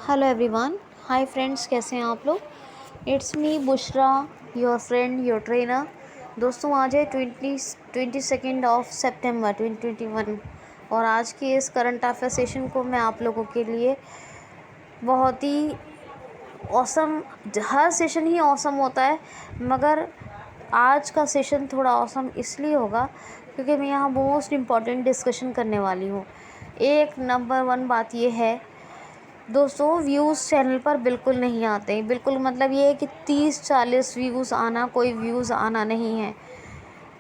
Hello everyone. Hi friends, कैसे हैं आप लोग। It's me Bushra, your friend, your trainer. दोस्तों, आज है 22 ऑफ सितंबर 2021 और आज की इस करंट अफेयर सेशन को मैं आप लोगों के लिए बहुत ही ऑसम, हर सेशन ही ऑसम होता है मगर आज का सेशन थोड़ा ऑसम इसलिए होगा क्योंकि मैं यहाँ मोस्ट इम्पॉर्टेंट डिस्कशन करने वाली हूँ। एक नंबर 1 बात ये है दोस्तों, व्यूज़ चैनल पर बिल्कुल नहीं आते। बिल्कुल मतलब ये है कि 30-40 व्यूज़ आना कोई व्यूज़ आना नहीं है।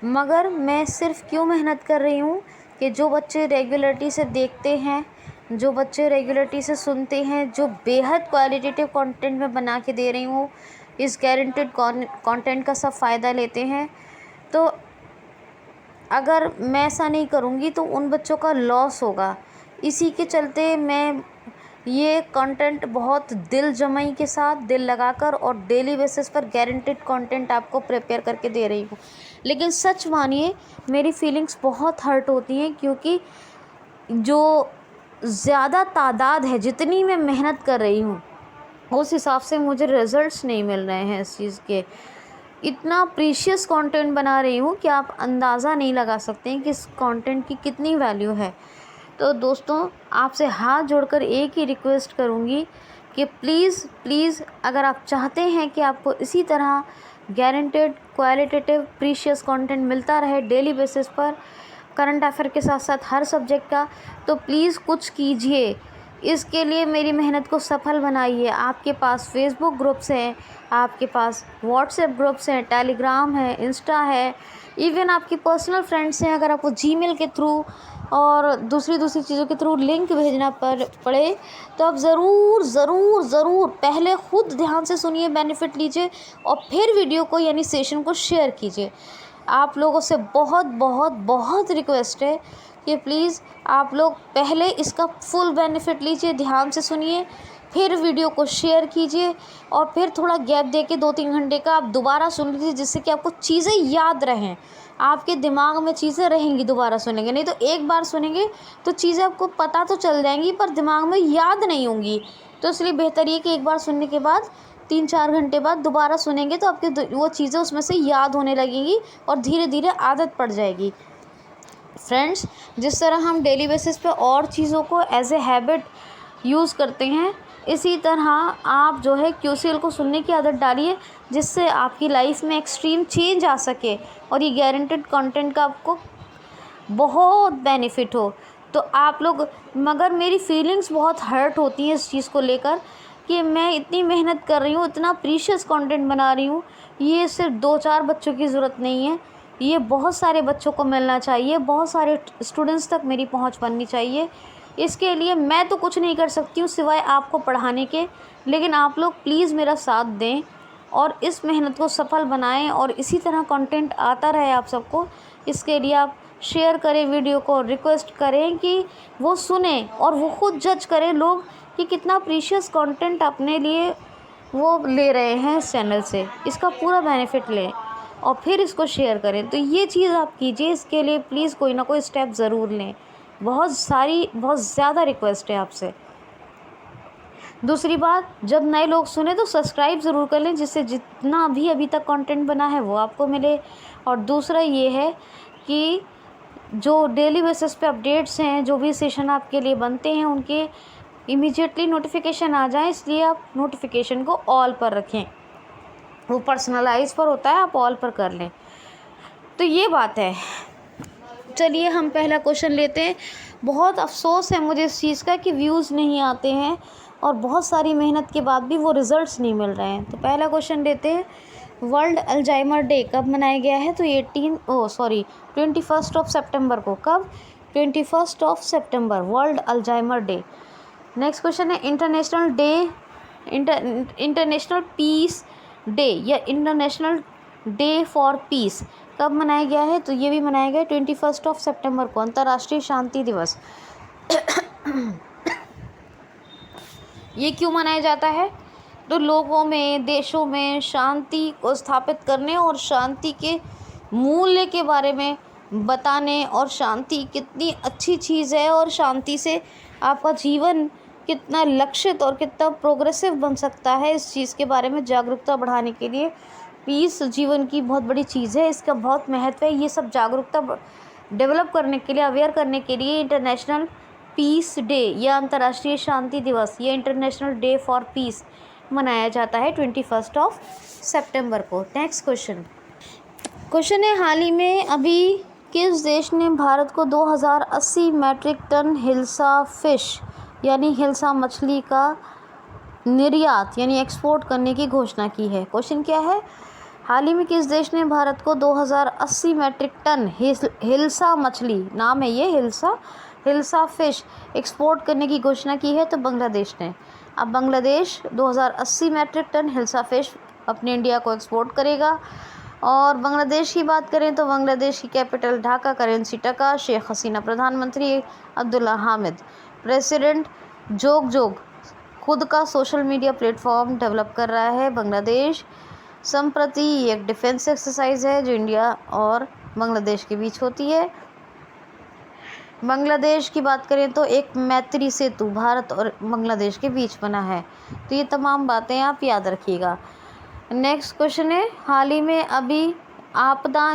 मगर मैं सिर्फ क्यों मेहनत कर रही हूँ कि जो बच्चे रेगुलरिटी से देखते हैं, जो बच्चे रेगुलरिटी से सुनते हैं, जो बेहद क्वालिटेटिव कंटेंट में बना के दे रही हूँ, इस गारंटेड कंटेंट का सब फ़ायदा लेते हैं। तो अगर मैं ऐसा नहीं करूँगी तो उन बच्चों का लॉस होगा। इसी के चलते मैं ये कंटेंट बहुत दिल जमाई के साथ, दिल लगाकर और डेली बेसिस पर गारंटेड कंटेंट आपको प्रिपेयर करके दे रही हूँ। लेकिन सच मानिए, मेरी फीलिंग्स बहुत हर्ट होती हैं क्योंकि जो ज़्यादा तादाद है, जितनी मैं मेहनत कर रही हूँ उस हिसाब से मुझे रिज़ल्ट्स नहीं मिल रहे हैं इस चीज़ के। इतना प्रीशियस कंटेंट बना रही हूँ कि आप अंदाज़ा नहीं लगा सकते हैं कि इस कंटेंट की कितनी वैल्यू है। तो दोस्तों, आपसे हाथ जोड़कर एक ही रिक्वेस्ट करूँगी कि प्लीज़ अगर आप चाहते हैं कि आपको इसी तरह गारंटेड क्वालिटेटिव प्रीशियस कंटेंट मिलता रहे डेली बेसिस पर, करंट अफेयर के साथ साथ हर सब्जेक्ट का, तो प्लीज़ कुछ कीजिए। इसके लिए मेरी मेहनत को सफल बनाइए। आपके पास फेसबुक ग्रुप्स हैं, आपके पास व्हाट्सएप ग्रुप्स हैं, टेलीग्राम है, इंस्टा है, इवन आपकी पर्सनल फ्रेंड्स हैं। अगर आपको जीमेल के थ्रू और दूसरी चीज़ों के थ्रू लिंक भेजना पड़े तो आप ज़रूर पहले खुद ध्यान से सुनिए, बेनिफिट लीजिए और फिर वीडियो को यानी सेशन को शेयर कीजिए। आप लोगों से बहुत रिक्वेस्ट है कि प्लीज़ आप लोग पहले इसका फुल बेनिफिट लीजिए, ध्यान से सुनिए, फिर वीडियो को शेयर कीजिए और फिर थोड़ा गैप देके 2-3 घंटे का आप दोबारा सुन लीजिए, जिससे कि आपको चीज़ें याद रहें। आपके दिमाग में चीज़ें रहेंगी दोबारा सुनेंगे, नहीं तो एक बार सुनेंगे तो चीज़ें आपको पता तो चल जाएंगी पर दिमाग में याद नहीं होंगी। तो इसलिए बेहतर ये कि एक बार सुनने के बाद 3-4 घंटे बाद दोबारा सुनेंगे तो आपके वो चीज़ें उसमें से याद होने लगेंगी और धीरे धीरे आदत पड़ जाएगी। फ्रेंड्स, जिस तरह हम डेली बेसिस पे और चीज़ों को एज ए हैबिट यूज़ करते हैं, इसी तरह आप जो है QCL को सुनने की आदत डालिए, जिससे आपकी लाइफ में एक्सट्रीम चेंज आ सके और ये गारंटेड कंटेंट का आपको बहुत बेनिफिट हो। तो आप लोग, मगर मेरी फीलिंग्स बहुत हर्ट होती हैं इस चीज़ को लेकर कि मैं इतनी मेहनत कर रही हूँ, इतना प्रीशियस कंटेंट बना रही हूँ। ये सिर्फ 2-4 बच्चों की ज़रूरत नहीं है, ये बहुत सारे बच्चों को मिलना चाहिए, बहुत सारे स्टूडेंट्स तक मेरी पहुँच बननी चाहिए। इसके लिए मैं तो कुछ नहीं कर सकती हूँ सिवाय आपको पढ़ाने के, लेकिन आप लोग प्लीज़ मेरा साथ दें और इस मेहनत को सफल बनाएं और इसी तरह कंटेंट आता रहे आप सबको। इसके लिए आप शेयर करें वीडियो को, रिक्वेस्ट करें कि वो सुने और वो खुद जज करें लोग कि कितना प्रीशियस कंटेंट अपने लिए वो ले रहे हैं इस चैनल से, इसका पूरा बेनिफिट लें और फिर इसको शेयर करें। तो ये चीज़ आप कीजिए, इसके लिए प्लीज़ कोई ना कोई स्टेप ज़रूर लें। बहुत ज़्यादा रिक्वेस्ट है आपसे। दूसरी बात, जब नए लोग सुने तो सब्सक्राइब ज़रूर कर लें, जिससे जितना भी अभी तक कंटेंट बना है वो आपको मिले। और दूसरा ये है कि जो डेली बेसिस पे अपडेट्स हैं, जो भी सेशन आपके लिए बनते हैं, उनके इमीडिएटली नोटिफिकेशन आ जाए, इसलिए आप नोटिफिकेशन को ऑल पर रखें। वो पर्सनलाइज पर होता है, आप ऑल पर कर लें। तो ये बात है। चलिए हम पहला क्वेश्चन लेते हैं। बहुत अफसोस है मुझे इस चीज़ का कि व्यूज़ नहीं आते हैं और बहुत सारी मेहनत के बाद भी वो रिज़ल्ट्स नहीं मिल रहे हैं। तो पहला क्वेश्चन लेते हैं। वर्ल्ड अल्जाइमर डे कब मनाया गया है? तो 21 ऑफ सितंबर को। कब? 21 of September, world Alzheimer day. Next question है इंटरनेशनल पीस डे या इंटरनेशनल डे फॉर पीस कब मनाया गया है? तो ये भी मनाया गया 21 ऑफ सितंबर को, अंतर्राष्ट्रीय शांति दिवस। ये क्यों मनाया जाता है? तो लोगों में, देशों में शांति को स्थापित करने और शांति के मूल्य के बारे में बताने और शांति कितनी अच्छी चीज़ है और शांति से आपका जीवन कितना लक्षित और कितना प्रोग्रेसिव बन सकता है, इस चीज़ के बारे में जागरूकता बढ़ाने के लिए। पीस जीवन की बहुत बड़ी चीज़ है, इसका बहुत महत्व है। ये सब जागरूकता डेवलप करने के लिए, अवेयर करने के लिए इंटरनेशनल पीस डे या अंतर्राष्ट्रीय शांति दिवस, या इंटरनेशनल डे फॉर पीस मनाया जाता है 21 सितंबर को। नेक्स्ट क्वेश्चन है, हाल ही में अभी किस देश ने भारत को 2080 मैट्रिक टन हिल्सा फिश यानी हिल्सा मछली का निर्यात यानी एक्सपोर्ट करने की घोषणा की है? क्वेश्चन क्या है, हाल ही में किस देश ने भारत को 2080 मैट्रिक टन हिल्सा मछली, नाम है ये हिल्सा फिश, एक्सपोर्ट करने की घोषणा की है? तो बांग्लादेश ने। अब Bangladesh 2080 metric ton hilsa fish अपने इंडिया को एक्सपोर्ट करेगा। और बांग्लादेश की बात करें तो बांग्लादेश की कैपिटल ढाका, करेंसी टका, शेख हसीना प्रधानमंत्री, अब्दुल्ला हामिद प्रेसिडेंट। जोग खुद का सोशल मीडिया प्लेटफॉर्म डेवलप कर रहा है बांग्लादेश। संप्रति ये एक डिफेंस एक्सरसाइज है जो इंडिया और बांग्लादेश के बीच होती है। बांग्लादेश की बात करें तो एक मैत्री सेतु भारत और बांग्लादेश के बीच बना है। तो ये तमाम बातें आप याद रखिएगा। नेक्स्ट क्वेश्चन है, हाल ही में अभी आपदा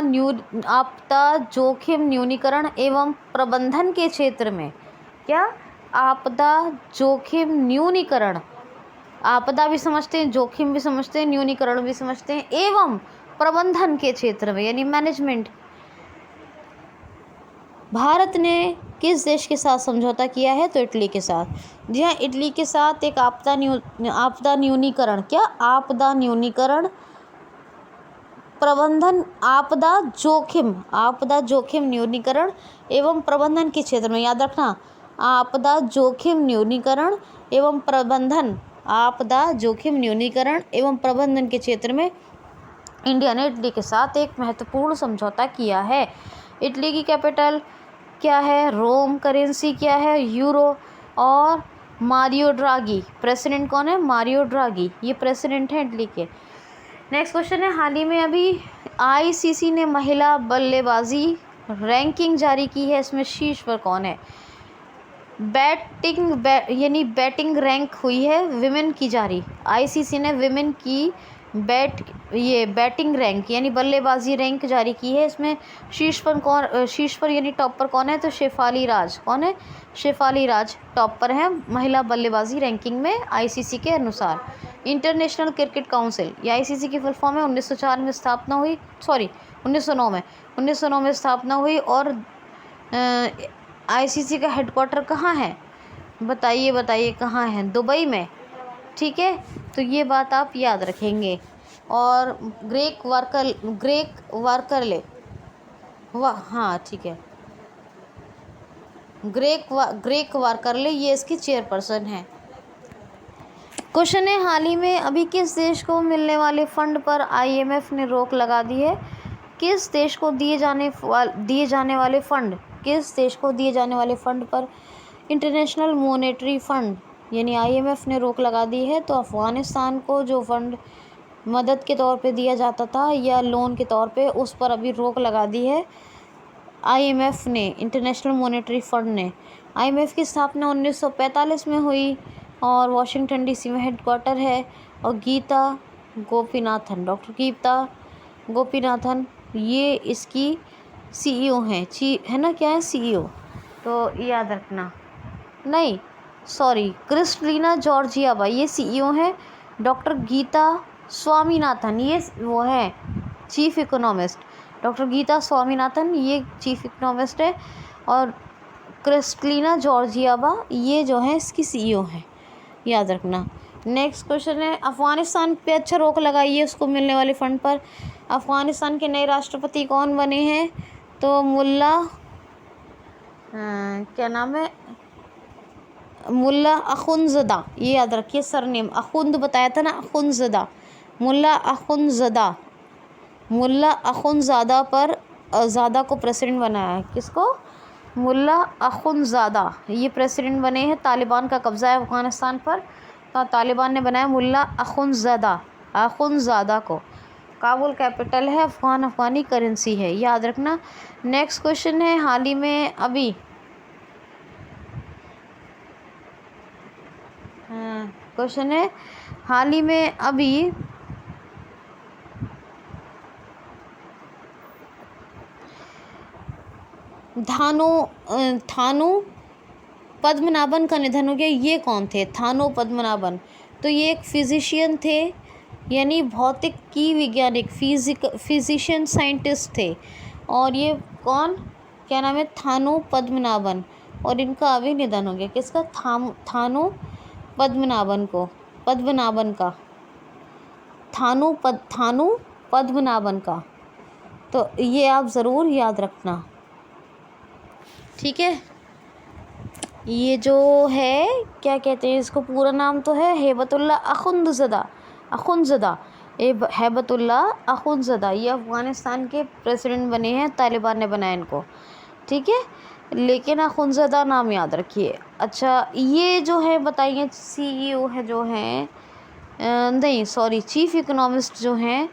जोखिम न्यूनीकरण एवं प्रबंधन के क्षेत्र में, क्या आपदा जोखिम न्यूनीकरण, आपदा भी समझते हैं, जोखिम भी समझते हैं, न्यूनीकरण भी समझते हैं, एवं प्रबंधन के क्षेत्र में यानी मैनेजमेंट, भारत ने किस देश के साथ समझौता किया है? तो इटली के साथ। जी हाँ, इटली के साथ एक आपदा न्यूनीकरण, क्या आपदा न्यूनीकरण प्रबंधन, आपदा जोखिम न्यूनीकरण एवं प्रबंधन के क्षेत्र में, याद रखना, आपदा जोखिम न्यूनीकरण एवं प्रबंधन, आपदा जोखिम न्यूनीकरण एवं प्रबंधन के क्षेत्र में इंडिया ने इटली के साथ एक महत्वपूर्ण समझौता किया है। इटली की कैपिटल क्या है? रोम। करेंसी क्या है? यूरो। और मारियो ड्रागी, प्रेसिडेंट कौन है? मारियो ड्रागी, ये प्रेसिडेंट हैं इटली के। नेक्स्ट क्वेश्चन है, हाल ही में अभी आईसीसी ने महिला बल्लेबाजी रैंकिंग जारी की है, इसमें शीर्ष पर कौन है? बैटिंग रैंक हुई है विमेन की जारी, आईसीसी ने विमेन की बैटिंग रैंक यानी बल्लेबाजी रैंक जारी की है। इसमें शीर्ष पर यानी टॉप पर कौन है? तो शेफाली राज। कौन है? शेफाली राज टॉप पर है महिला बल्लेबाजी रैंकिंग में आईसीसी के अनुसार। इंटरनेशनल क्रिकेट काउंसिल, ये आईसीसी की फुल फॉर्म है, 1904 में स्थापना हुई, 1909 में स्थापना हुई। और आईसीसी का हेडक्वार्टर कहाँ है? बताइए कहाँ है? दुबई में। ठीक है, तो ये बात आप याद रखेंगे। और ग्रेग वार्करले, हाँ ठीक है, ग्रेग वार्करले ये इसकी चेयरपर्सन है। क्वेश्चन है, हाल ही में अभी किस देश को मिलने वाले फंड पर आईएमएफ ने रोक लगा दी है? किस देश को दिए जाने वाले फंड पर इंटरनेशनल मॉनेटरी फंड यानी आईएमएफ ने रोक लगा दी है? तो अफ़गानिस्तान को जो फंड मदद के तौर पे दिया जाता था या लोन के तौर पे, उस पर अभी रोक लगा दी है आईएमएफ ने, इंटरनेशनल मॉनेटरी फंड ने। आईएमएफ की स्थापना 1945 में हुई और वॉशिंगटन डीसी में हेडक्वार्टर है। और डॉक्टर गीता गोपीनाथन ये इसकी सीईओ हैं, है ना, क्या है? सीईओ। तो याद रखना, नहीं सॉरी, क्रिस्टलिना जॉर्जियावा ये सीईओ हैं। डॉक्टर गीता स्वामीनाथन ये वो है chief economist. Doctor Geeta Swaminathan ये चीफ इकोनॉमिस्ट है। और क्रिस्टलिना जॉर्जियावा ये जो है इसकी सीईओ है, याद रखना। नेक्स्ट क्वेश्चन है, अफ़गानिस्तान पे अच्छा रोक लगाइए उसको मिलने वाले फ़ंड पर। अफ़गानिस्तान के नए राष्ट्रपति कौन बने हैं? तो क्या नाम है? मुल्ला अखुंज़दा, ये याद रखिए सरनेम। अखुंद बताया था ना, अखुंज़दा, मुल्ला अखुंज़ादा पर ज़ादा को प्रेसिडेंट बनाया है। किसको? मुल्ला अखुंज़ादा ये प्रेसिडेंट बने हैं। तालिबान का कब्ज़ा है अफ़गानिस्तान पर, तो तालिबान ने बनाया मुल्ला अखुंज़ादा को। काबुल कैपिटल है, अफ़गानी करेंसी है, याद रखना। नेक्स्ट क्वेश्चन है, हाल ही में अभी क्वेश्चन है हाल ही में अभी थानु पद्मनाभन का निधन हो गया। ये कौन थे थानु पद्मनाभन? तो ये एक फिजिशियन थे, यानी भौतिकी वैज्ञानिक, फिजिशियन साइंटिस्ट थे। और ये कौन, क्या नाम है, थानु पद्मनाभन। और इनका अभी निधन हो गया। किसका? थानु पद्मनाभन का थानु पद्मनाभन का। तो ये आप ज़रूर याद रखना, ठीक है। ये जो है, क्या कहते हैं इसको, पूरा नाम तो है हेबतुल्ला अखुंज़दा। हेबतुल्ला अखुंज़दा ये अफ़गानिस्तान के प्रेसिडेंट बने हैं, तालिबान ने बनाया इनको, ठीक है। लेकिन अखुंज़दा नाम याद रखिए। अच्छा, ये जो है बताइए, CEO है जो हैं, नहीं सॉरी, चीफ इकोनॉमिस्ट जो हैं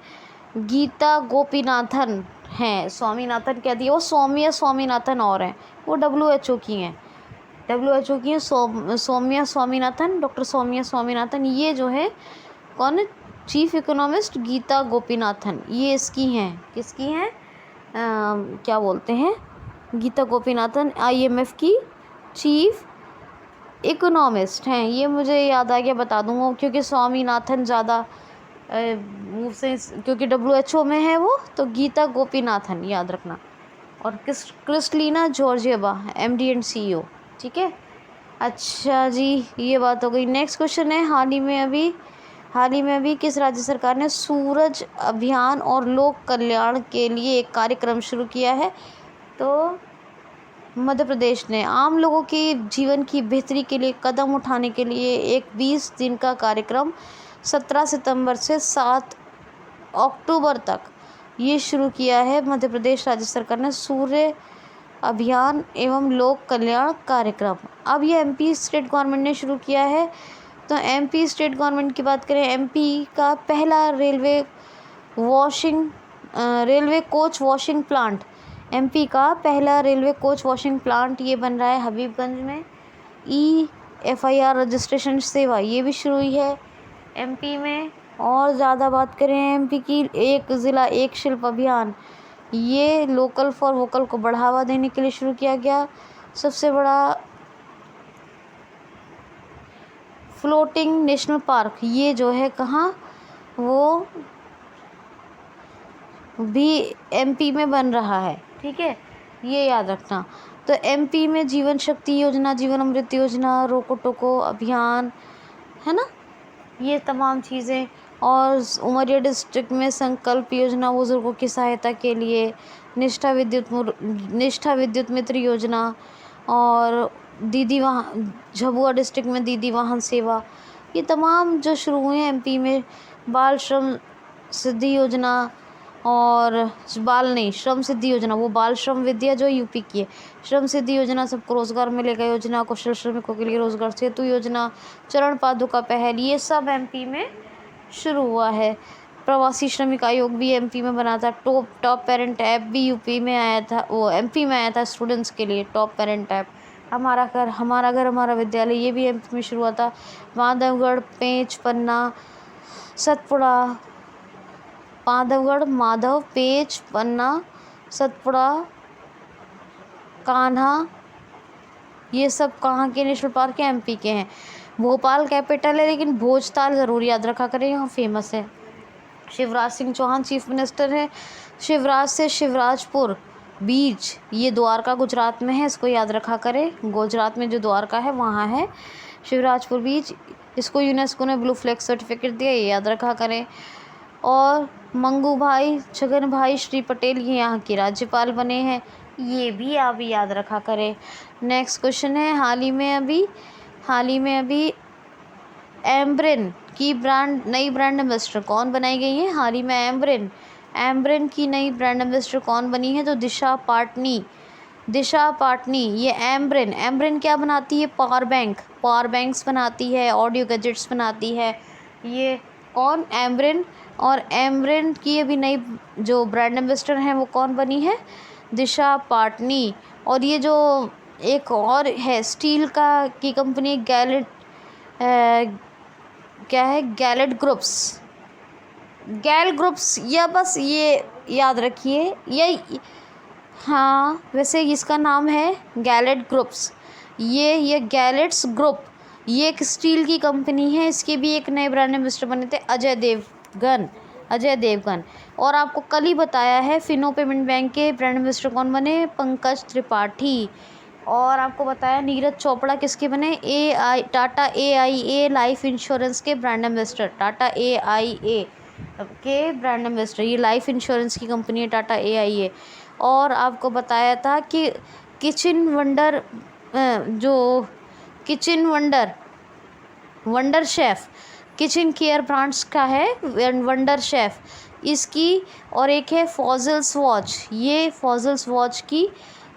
गीता गोपीनाथन हैं। स्वामीनाथन कह दिए, वो स्वामीनाथन और हैं, वो WHO की हैं। सौम्या स्वामीनाथन, डॉक्टर सौम्या स्वामीनाथन। ये जो है कौन है? Chief economist Geeta Gopinathan. ये इसकी हैं, किसकी हैं, क्या बोलते हैं, गीता गोपीनाथन IMF की चीफ इकोनॉमिस्ट हैं। ये मुझे याद आ गया, बता दूँगा, क्योंकि स्वामीनाथन ज़्यादा मुँह से, क्योंकि WHO में है वो, तो गीता गोपीनाथन याद रखना। और Kristalina Georgieva MD and CEO, ठीक है। अच्छा जी, ये बात हो गई। नेक्स्ट क्वेश्चन है हाल ही में अभी किस राज्य सरकार ने सूरज अभियान और लोक कल्याण के लिए एक कार्यक्रम शुरू किया है? तो मध्य प्रदेश ने। आम लोगों के जीवन की बेहतरी के लिए कदम उठाने के लिए एक 20 दिन का कार्यक्रम 17 सितंबर से 7 अक्टूबर तक ये शुरू किया है मध्य प्रदेश राज्य सरकार ने, सूर्य अभियान एवं लोक कल्याण कार्यक्रम। अब ये MP स्टेट गवर्नमेंट ने शुरू किया है। तो MP स्टेट गवर्नमेंट की बात करें, MP का पहला railway coach washing plant, MP का पहला रेलवे कोच वॉशिंग प्लांट ये बन रहा है हबीबगंज में। EFIR रजिस्ट्रेशन सेवा ये भी शुरू हुई है MP में। और ज़्यादा बात करें MP की, एक ज़िला एक शिल्प अभियान, ये लोकल फॉर वोकल को बढ़ावा देने के लिए शुरू किया गया। सबसे बड़ा फ्लोटिंग नेशनल पार्क ये जो है कहाँ, वो भी MP में बन रहा है, ठीक है, ये याद रखना। तो MP में जीवन शक्ति योजना, जीवन अमृत योजना, रोको टोको अभियान, है ना, ये तमाम चीज़ें। और उमरिया डिस्ट्रिक्ट में संकल्प योजना बुजुर्गों की सहायता के लिए, निष्ठा विद्युत मित्र योजना, और दीदी वाहन, झाबुआ डिस्ट्रिक्ट में दीदी वाहन सेवा, ये तमाम जो शुरू हुए हैं MP में। बाल श्रम सिद्धि योजना, और श्रम सिद्धि योजना, वो बाल श्रम विद्या जो UP की है, श्रम सिद्धि योजना, सबको रोजगार मिलेगा योजना, कुशल श्रमिकों के लिए रोजगार सेतु योजना, चरण पादुका पहल, ये सब MP में शुरू हुआ है। प्रवासी श्रमिक आयोग भी MP में बना था। टॉप पेरेंट ऐप भी UP में आया था, वो MP में आया था स्टूडेंट्स के लिए। टॉप पेरेंट ऐप, हमारा घर हमारा विद्यालय, ये भी MP में शुरू हुआ था। माधव, पेंच, पन्ना, सतपुड़ा, कान्हा, ये सब कहाँ के नेशनल पार्क हैं? MP के हैं। भोपाल कैपिटल है, लेकिन भोजताल ज़रूर याद रखा करें, यहाँ फेमस है। शिवराज सिंह चौहान चीफ मिनिस्टर है। शिवराज से शिवराजपुर बीच, ये द्वारका गुजरात में है, इसको याद रखा करें। गुजरात में जो द्वारका है वहाँ है शिवराजपुर बीच। इसको यूनेस्को ने ब्लू फ्लैग सर्टिफिकेट दिया, ये याद रखा करें। और मंगू भाई छगन भाई श्री पटेल ये यहाँ के राज्यपाल बने हैं, ये भी आप याद रखा करें। नेक्स्ट क्वेश्चन है हाल ही में अभी एम्ब्रेन की नई ब्रांड एम्बेसडर कौन बनाई गई है? हाल ही में एम्ब्रेन की नई ब्रांड एम्बेसडर कौन बनी है? तो दिशा पाटनी। ये एम्ब्रेन क्या बनाती है? पावर बैंक्स बनाती है, ऑडियो गैजेट्स बनाती है। ये कौन? एम्ब्रेन। और एम्ब्रेन की अभी नई जो ब्रांड एम्बेसडर हैं वो कौन बनी है? दिशा पाटनी। और ये जो एक और है स्टील की कंपनी क्या है, गैलेट ग्रुप्स, गैल ग्रुप्स, या बस ये याद रखिए ये। हाँ, वैसे इसका नाम है गैलेट ग्रुप्स। ये गैलेट्स ग्रुप, ये एक स्टील की कंपनी है। इसके भी एक नए ब्रांड एम्बेसडर बने थे, अजय देवगन। और आपको कल ही बताया है फिनो पेमेंट बैंक के ब्रांड एम्बेसडर कौन बने, पंकज त्रिपाठी। और आपको बताया नीरज चोपड़ा किसके बने, टाटा AIA लाइफ इंश्योरेंस के ब्रांड एम्बेसडर, टाटा AIA के ब्रांड एम्बेसडर। ये लाइफ इंश्योरेंस की कंपनी है टाटा AIA। और आपको बताया था कि किचन वंडर, जो kitchen wonder chef, kitchen care brands का है वंडर शेफ़ इसकी। और एक है फॉजल्स वॉच, ये फॉजल्स वॉच की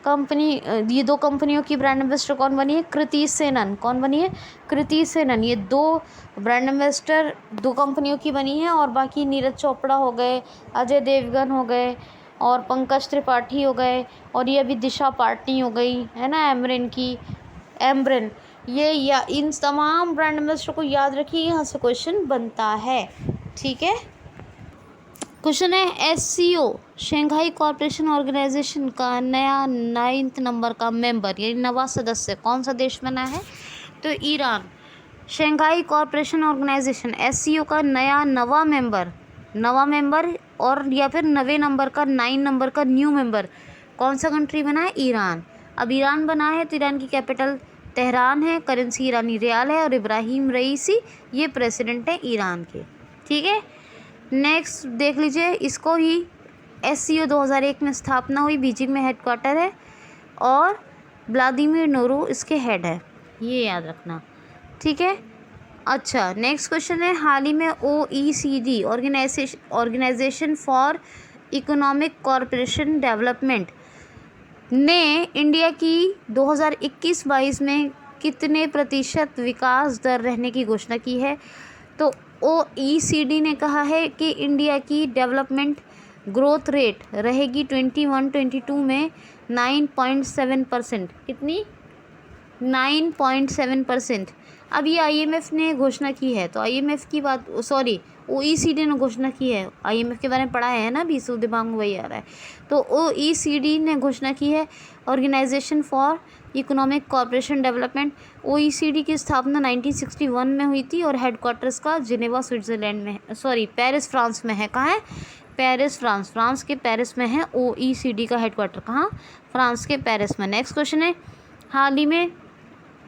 कंपनी, ये दो कंपनियों की ब्रांड एम्बेसडर कौन बनी है, कृति सेनन। कौन बनी है, कृति सेनन। ये दो ब्रांड एम्बेसडर दो कंपनियों की बनी है। और बाकी नीरज चोपड़ा हो गए, अजय देवगन हो गए, और पंकज त्रिपाठी हो गए, और ये अभी दिशा पाटनी हो गई है ना, एम्ब्रेन। ये या इन तमाम ब्रांड एम्बेसडर को याद रखिए, यहाँ से क्वेश्चन बनता है। ठीक है, क्वेश्चन है SCO, शंघाई कॉरपोरेशन ऑर्गेनाइजेशन का नया 9th नंबर का मेंबर यानी नवा सदस्य कौन सा देश बना है, तो Iran. Shanghai corporation organization SCO का नवा मेंबर और या फिर नवे नंबर का 9 नंबर का न्यू मेंबर कौन सा कंट्री बना है, ईरान। अब ईरान बना है तो ईरान की कैपिटल तेहरान है, करेंसी ईरानी रियाल है, और इब्राहिम रईसी ये प्रेसिडेंट है ईरान के। ठीक है, नेक्स्ट देख लीजिए, इसको ही SCO 2001 में स्थापना हुई, बीजिंग में हेडक्वार्टर है, और व्लादिमीर नोरू इसके हेड है, ये याद रखना। ठीक है, अच्छा नेक्स्ट क्वेश्चन है, हाल ही में OECD organization for economic corporation development ने इंडिया की 2021-22 में कितने प्रतिशत विकास दर रहने की घोषणा की है, तो OECD ने कहा है कि इंडिया की डेवलपमेंट ग्रोथ रेट रहेगी 21-22 में 9.7%। कितनी, 9.7%। अब ये IMF ने घोषणा की है, तो IMF की बात, सॉरी OECD ने घोषणा की है। IMF के बारे में पढ़ा है ना अभी, सो दिमाग में वही आ रहा है। तो OECD ने घोषणा की है, organization for economic corporation development. OECD की स्थापना 1961 में हुई थी, और हेडक्वार्टर्स का जिनेवा स्विट्ज़रलैंड में है, सॉरी पेरिस फ्रांस में है। कहाँ है, पेरिस फ्रांस के पेरिस में है OECD का हेडक्वार्टर। कहाँ, फ्रांस के पेरिस में। नेक्स्ट क्वेश्चन है, हाल ही में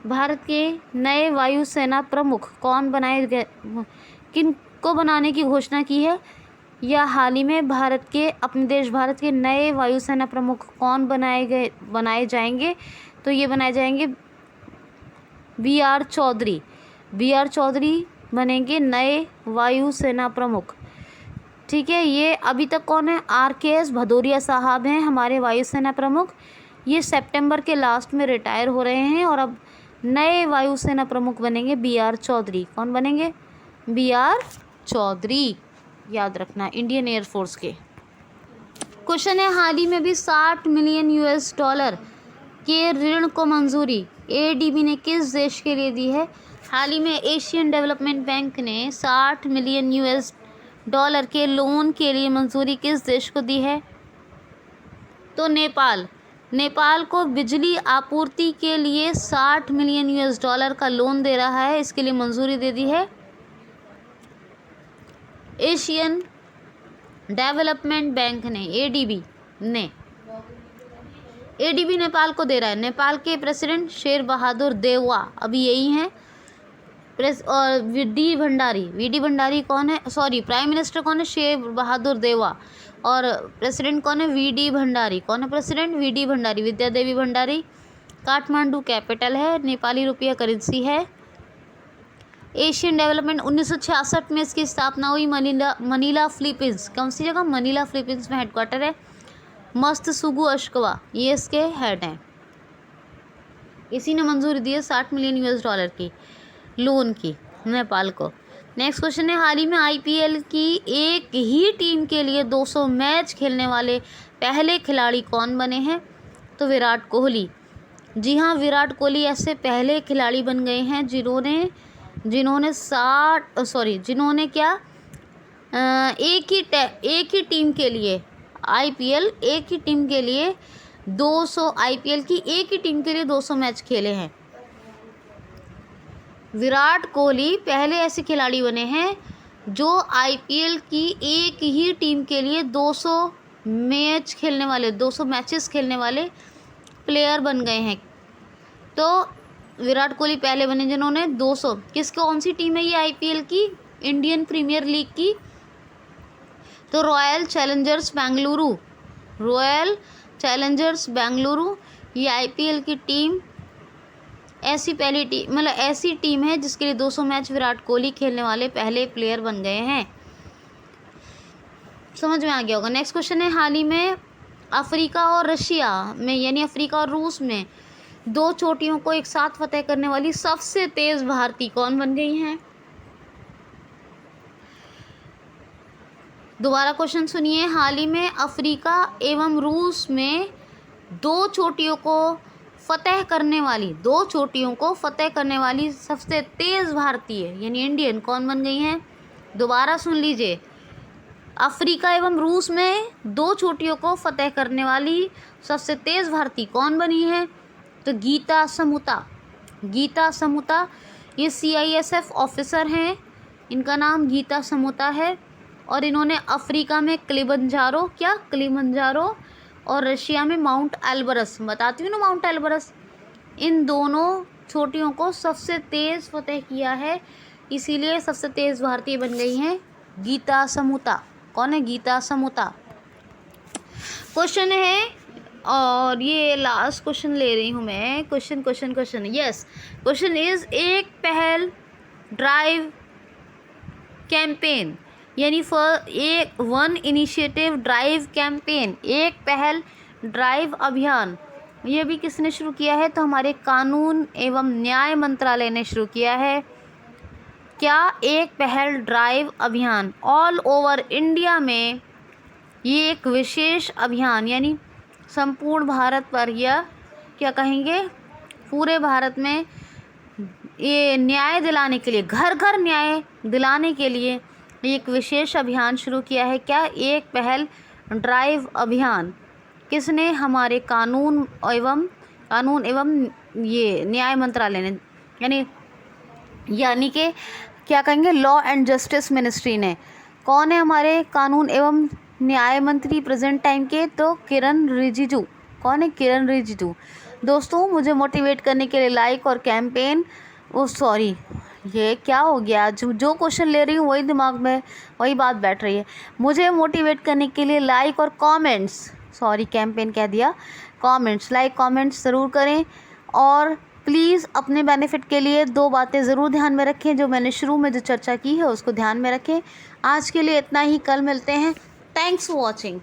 भारत के नए वायुसेना प्रमुख कौन बनाए गए, किन को बनाने की घोषणा की है, या हाल ही में भारत के नए वायुसेना प्रमुख कौन बनाए जाएंगे, तो ये बनाए जाएंगे BR चौधरी बनेंगे नए वायुसेना प्रमुख। ठीक है, ये अभी तक कौन है, RKS भदौरिया साहब हैं हमारे वायुसेना प्रमुख। ये सितंबर के लास्ट में रिटायर हो रहे हैं, और अब नए वायुसेना प्रमुख बनेंगे BR चौधरी। कौन बनेंगे, BR चौधरी, याद रखना, इंडियन एयरफोर्स के। क्वेश्चन है, हाल ही में भी $60 मिलियन के ऋण को मंजूरी ADB ने किस देश के लिए दी है। हाल ही में एशियन डेवलपमेंट बैंक ने $60 मिलियन के लोन के लिए मंजूरी किस देश को दी है, तो नेपाल को बिजली आपूर्ति के लिए $60 मिलियन का लोन दे रहा है, इसके लिए मंजूरी दे दी है एशियन डेवलपमेंट बैंक ने, ADB नेपाल को दे रहा है। नेपाल के प्रेसिडेंट शेर बहादुर देउवा अभी यही हैं। और VD भंडारी कौन है, सॉरी प्राइम मिनिस्टर कौन है, शेर बहादुर देउवा, और प्रेसिडेंट कौन है, VD भंडारी। कौन है प्रेसिडेंट, VD भंडारी, विद्या देवी भंडारी। काठमांडू कैपिटल है, नेपाली रुपया करेंसी है। एशियन डेवलपमेंट 1966 में इसकी स्थापना हुई, मनीला फिलीपींस। कौन सी जगह, मनीला फिलीपींस में हेडक्वार्टर है। मस्तसुगु अश्कवा ये इसके हेड हैं। इसी ने मंजूरी दी है $60 मिलियन की लोन की नेपाल को। नेक्स्ट क्वेश्चन है, हाल ही में IPL की एक ही टीम के लिए 200 मैच खेलने वाले पहले खिलाड़ी कौन बने हैं, तो विराट कोहली। जी हाँ, विराट कोहली ऐसे पहले खिलाड़ी बन गए हैं जिन्होंने जिन्होंने क्या एक ही टीम के लिए आईपीएल एक ही टीम के लिए 200 आईपीएल की एक ही टीम के लिए 200 मैच खेले हैं। विराट कोहली पहले ऐसे खिलाड़ी बने हैं जो आईपीएल की एक ही टीम के लिए 200 मैचेस खेलने वाले प्लेयर बन गए हैं। तो विराट कोहली पहले बने जिन्होंने 200। कौन सी टीम है ये आईपीएल की? इंडियन प्रीमियर लीग की। तो रॉयल चैलेंजर्स बेंगलुरु ये आईपीएल की टीम ऐसी टीम है जिसके लिए 200 मैच विराट कोहली खेलने वाले पहले प्लेयर बन गए हैं। समझ में आ गया होगा। नेक्स्ट क्वेश्चन है, हाल ही में अफ्रीका और रशिया में यानी अफ्रीका और रूस में 2 चोटियों को एक साथ फतेह करने वाली सबसे तेज भारतीय कौन बन गई हैं? दोबारा क्वेश्चन सुनिए। हाल ही में अफ्रीका एवं रूस में 2 चोटियों को फतेह करने वाली सबसे तेज भारतीय यानी इंडियन कौन बन गई हैं? दोबारा सुन लीजिए। अफ्रीका एवं रूस में 2 चोटियों को फतेह करने वाली सबसे तेज भारतीय कौन बनी है? तो गीता समूता ये CISF ऑफिसर हैं, इनका नाम गीता समूता है और इन्होंने अफ्रीका में किलिमंजारो और रशिया में माउंट एल्बरस, बताती हूँ ना माउंट एल्बरस, इन दोनों चोटियों को सबसे तेज फतेह किया है, इसीलिए सबसे तेज भारतीय बन गई हैं गीता समूता। कौन है? गीता समूता। क्वेश्चन है और ये लास्ट क्वेश्चन ले रही हूँ मैं। क्वेश्चन यस, क्वेश्चन इज एक पहल ड्राइव कैंपेन यानी वन इनिशिएटिव ड्राइव कैंपेन, एक पहल ड्राइव अभियान, ये भी किसने शुरू किया है? तो हमारे कानून एवं न्याय मंत्रालय ने शुरू किया है। क्या? एक पहल ड्राइव अभियान। ऑल ओवर इंडिया में ये एक विशेष अभियान यानी संपूर्ण भारत पर या क्या कहेंगे पूरे भारत में ये न्याय दिलाने के लिए, घर घर न्याय दिलाने के लिए एक विशेष अभियान शुरू किया है। क्या? एक पहल ड्राइव अभियान। किसने? हमारे कानून एवं ये न्याय मंत्रालय ने यानी कि क्या कहेंगे लॉ एंड जस्टिस मिनिस्ट्री ने। कौन है हमारे कानून एवं न्याय मंत्री प्रेजेंट टाइम के? तो किरण रिजिजू। कौन है? किरण रिजिजू। दोस्तों मुझे मोटिवेट करने के लिए लाइक और कैंपेन ये क्या हो गया? जो क्वेश्चन ले रही हूँ वही दिमाग में वही बात बैठ रही है। मुझे मोटिवेट करने के लिए लाइक और कमेंट्स कैंपेन कह दिया, लाइक कमेंट्स ज़रूर करें और प्लीज़ अपने बेनिफिट के लिए 2 बातें ज़रूर ध्यान में रखें। जो मैंने शुरू में जो चर्चा की है उसको ध्यान में रखें। आज के लिए इतना ही, कल मिलते हैं। Thanks for watching.